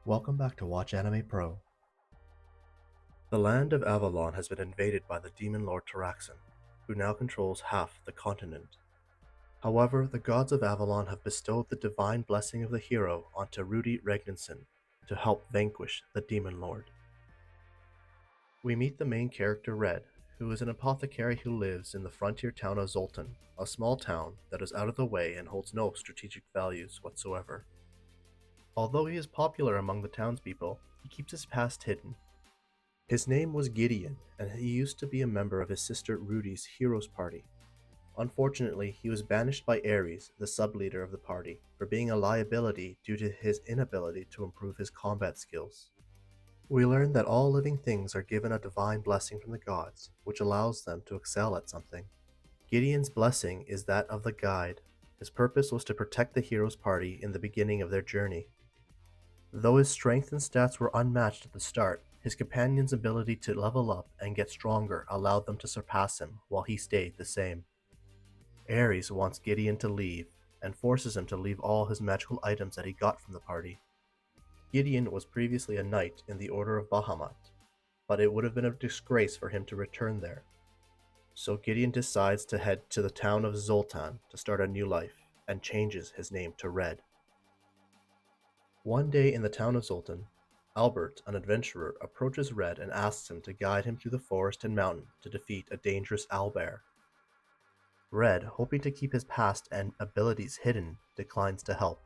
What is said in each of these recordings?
Welcome back to Watch Anime Pro. The land of Avalon has been invaded by the demon lord Taraxon, who now controls half the continent. However, the gods of Avalon have bestowed the divine blessing of the hero onto Ruti Ragnason to help vanquish the demon lord. We meet the main character Red, who is an apothecary who lives in the frontier town of Zoltan, a small town that is out of the way and holds no strategic values whatsoever. Although he is popular among the townspeople, he keeps his past hidden. His name was Gideon, and he used to be a member of his sister Ruti's Heroes Party. Unfortunately, he was banished by Ares, the sub-leader of the party, for being a liability due to his inability to improve his combat skills. We learn that all living things are given a divine blessing from the gods, which allows them to excel at something. Gideon's blessing is that of the guide. His purpose was to protect the Heroes Party in the beginning of their journey. Though his strength and stats were unmatched at the start, his companion's ability to level up and get stronger allowed them to surpass him while he stayed the same. Ares wants Gideon to leave and forces him to leave all his magical items that he got from the party. Gideon was previously a knight in the Order of Bahamut, but it would have been a disgrace for him to return there. So Gideon decides to head to the town of Zoltan to start a new life and changes his name to Red. One day in the town of Zoltan, Albert, an adventurer, approaches Red and asks him to guide him through the forest and mountain to defeat a dangerous owlbear. Red, hoping to keep his past and abilities hidden, declines to help.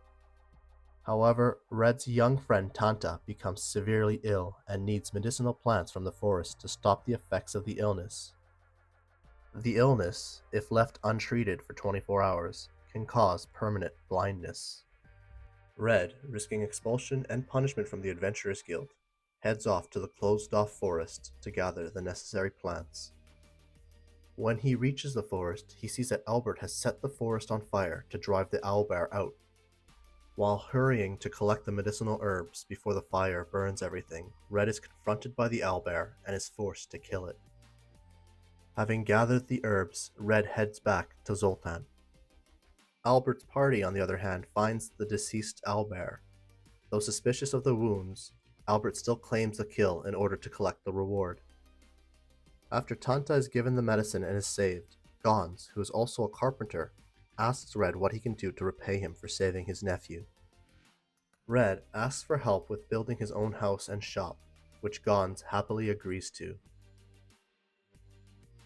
However, Red's young friend Tanta becomes severely ill and needs medicinal plants from the forest to stop the effects of the illness. The illness, if left untreated for 24 hours, can cause permanent blindness. Red, risking expulsion and punishment from the Adventurers Guild, heads off to the closed-off forest to gather the necessary plants. When he reaches the forest, he sees that Albert has set the forest on fire to drive the owlbear out. While hurrying to collect the medicinal herbs before the fire burns everything, Red is confronted by the owlbear and is forced to kill it. Having gathered the herbs, Red heads back to Zoltan. Albert's party, on the other hand, finds the deceased owlbear. Though suspicious of the wounds, Albert still claims the kill in order to collect the reward. After Tanta is given the medicine and is saved, Gons, who is also a carpenter, asks Red what he can do to repay him for saving his nephew. Red asks for help with building his own house and shop, which Gons happily agrees to.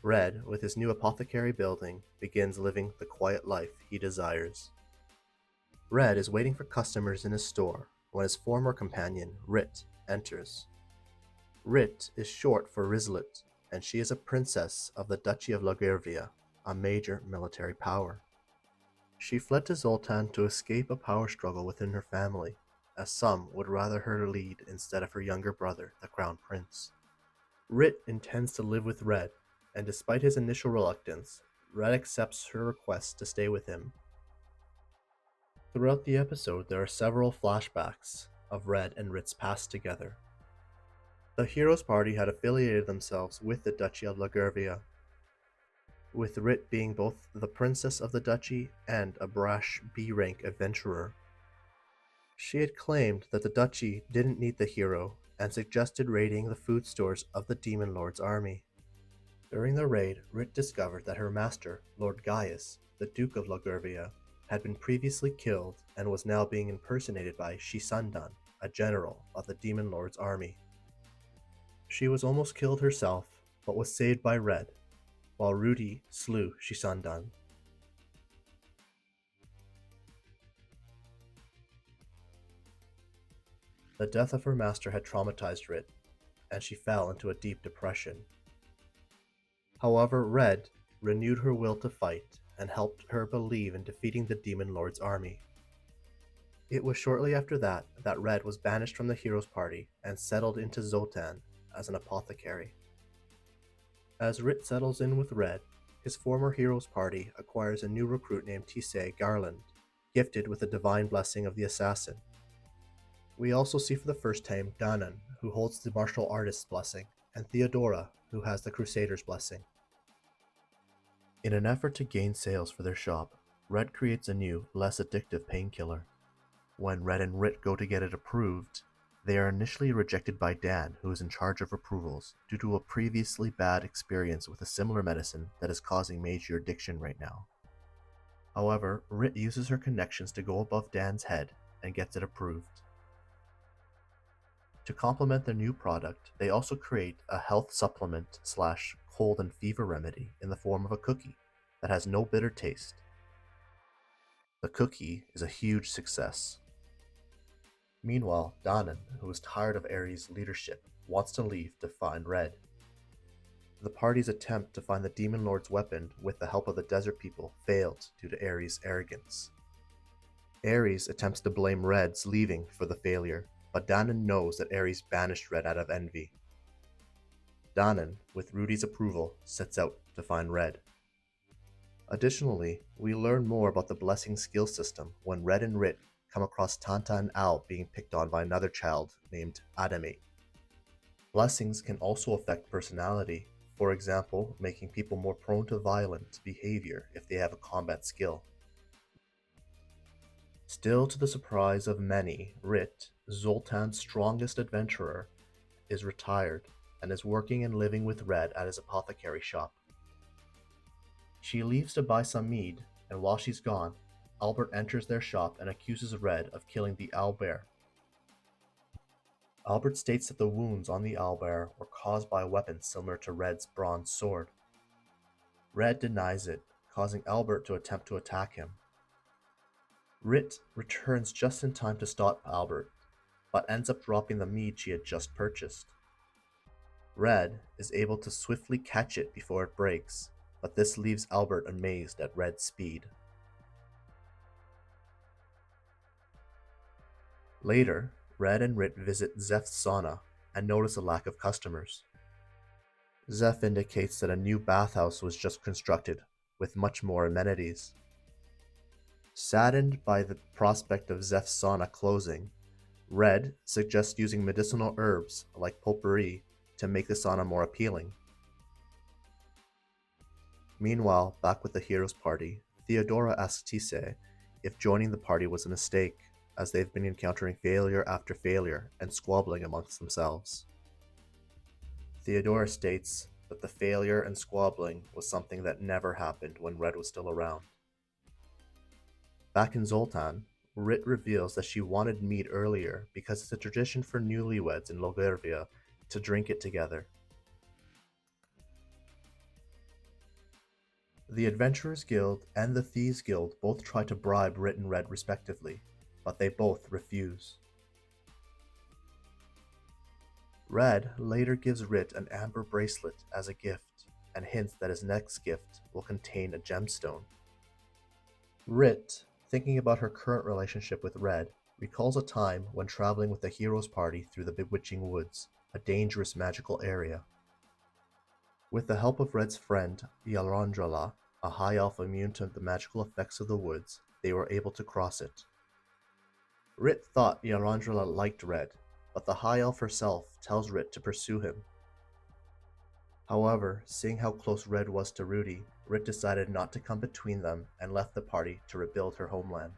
Red, with his new apothecary building, begins living the quiet life he desires. Red is waiting for customers in his store when his former companion, Rit, enters. Rit is short for Rizlet, and she is a princess of the Duchy of Lagurvia, a major military power. She fled to Zoltan to escape a power struggle within her family, as some would rather her lead instead of her younger brother, the Crown Prince. Rit intends to live with Red, and despite his initial reluctance, Red accepts her request to stay with him. Throughout the episode, there are several flashbacks of Red and Rit's past together. The Heroes Party had affiliated themselves with the Duchy of Lagurvia, with Rit being both the princess of the duchy and a brash B-rank adventurer. She had claimed that the duchy didn't need the hero and suggested raiding the food stores of the Demon Lord's army. During the raid, Rit discovered that her master, Lord Gaius, the Duke of Lagurvia, had been previously killed and was now being impersonated by Shisandan, a general of the Demon Lord's army. She was almost killed herself, but was saved by Red, while Ruti slew Shisandan. The death of her master had traumatized Rit, and she fell into a deep depression. However, Red renewed her will to fight and helped her believe in defeating the Demon Lord's army. It was shortly after that Red was banished from the Heroes Party and settled into Zoltan as an apothecary. As Rit settles in with Red, his former Heroes Party acquires a new recruit named Tisei Garland, gifted with the divine blessing of the assassin. We also see for the first time Danan, who holds the martial artist's blessing, and Theodora, who has the Crusader's blessing. In an effort to gain sales for their shop, Red creates a new, less addictive painkiller. When Red and Rit go to get it approved, They are initially rejected by Dan, who is in charge of approvals, due to a previously bad experience with a similar medicine that is causing major addiction right now. However, Rit uses her connections to go above Dan's head and gets it approved. To complement their new product, they also create a health supplement slash cold and fever remedy in the form of a cookie that has no bitter taste. The cookie is a huge success. Meanwhile, Danan, who is tired of Ares' leadership, wants to leave to find Red. The party's attempt to find the Demon Lord's weapon with the help of the desert people failed due to Ares' arrogance. Ares attempts to blame Red's leaving for the failure, but Danan knows that Ares banished Red out of envy. Danan, with Ruti's approval, sets out to find Red. Additionally, we learn more about the blessing skill system when Red and Rit come across Tanta and Al being picked on by another child named Adamate. Blessings can also affect personality, for example, making people more prone to violent behavior if they have a combat skill. Still to the surprise of many, Rit, Zoltan's strongest adventurer, is retired and is working and living with Red at his apothecary shop. She leaves to buy some mead, and while she's gone, Albert enters their shop and accuses Red of killing the owlbear. Albert states that the wounds on the owlbear were caused by a weapon similar to Red's bronze sword. Red denies it, causing Albert to attempt to attack him. Rit returns just in time to stop Albert, but ends up dropping the mead she had just purchased. Red is able to swiftly catch it before it breaks, but this leaves Albert amazed at Red's speed. Later, Red and Rit visit Zeph's sauna and notice a lack of customers. Zeph indicates that a new bathhouse was just constructed, with much more amenities. Saddened by the prospect of Zeph's sauna closing, Red suggests using medicinal herbs like potpourri to make the sauna more appealing. Meanwhile, back with the heroes' party, Theodora asks Tisei if joining the party was a mistake, as they've been encountering failure after failure and squabbling amongst themselves. Theodora states that the failure and squabbling was something that never happened when Red was still around. Back in Zoltan, Rit reveals that she wanted mead earlier because it's a tradition for newlyweds in Logurvia to drink it together. The Adventurers Guild and the Thieves Guild both try to bribe Rit and Red respectively, but they both refuse. Red later gives Rit an amber bracelet as a gift and hints that his next gift will contain a gemstone. Rit, thinking about her current relationship with Red, recalls a time when traveling with the heroes' party through the Bewitching Woods, a dangerous magical area. With the help of Red's friend, Yalandrala, a high elf immune to the magical effects of the woods, they were able to cross it. Rit thought Yalandrala liked Red, but the high elf herself tells Rit to pursue him. However, seeing how close Red was to Ruti, Rit decided not to come between them and left the party to rebuild her homeland.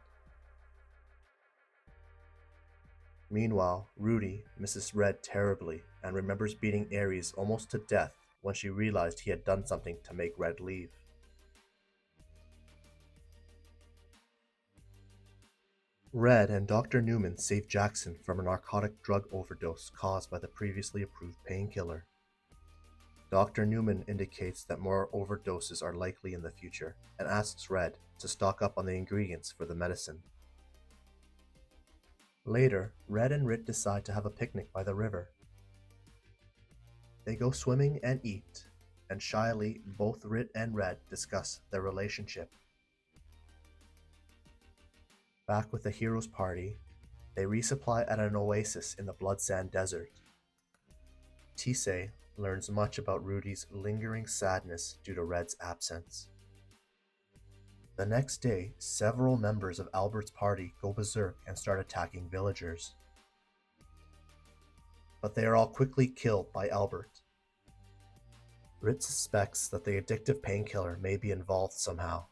Meanwhile, Ruti misses Red terribly and remembers beating Ares almost to death when she realized he had done something to make Red leave. Red and Dr. Newman save Jackson from a narcotic drug overdose caused by the previously approved painkiller. Dr. Newman indicates that more overdoses are likely in the future and asks Red to stock up on the ingredients for the medicine. Later, Red and Rit decide to have a picnic by the river. They go swimming and eat, and shyly both Rit and Red discuss their relationship. Back with the heroes' party, they resupply at an oasis in the Bloodsand Desert. Tisei learns much about Ruti's lingering sadness due to Red's absence. The next day, several members of Albert's party go berserk and start attacking villagers. But they are all quickly killed by Albert. Rit suspects that the addictive painkiller may be involved somehow.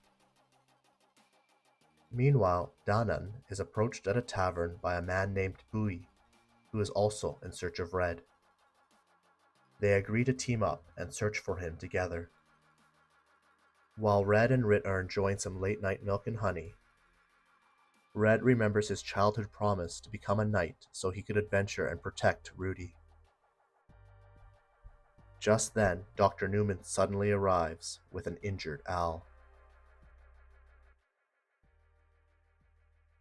Meanwhile, Danan is approached at a tavern by a man named Bui. who is also in search of Red. They agree to team up and search for him together. While Red and Rit are enjoying some late-night milk and honey, Red remembers his childhood promise to become a knight so he could adventure and protect Ruti. Just then, Dr. Newman suddenly arrives with an injured Al.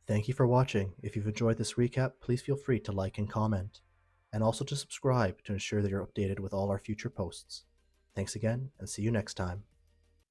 Thank you for watching. If you've enjoyed this recap, please feel free to like and comment, and also to subscribe to ensure that you're updated with all our future posts. Thanks again, and see you next time.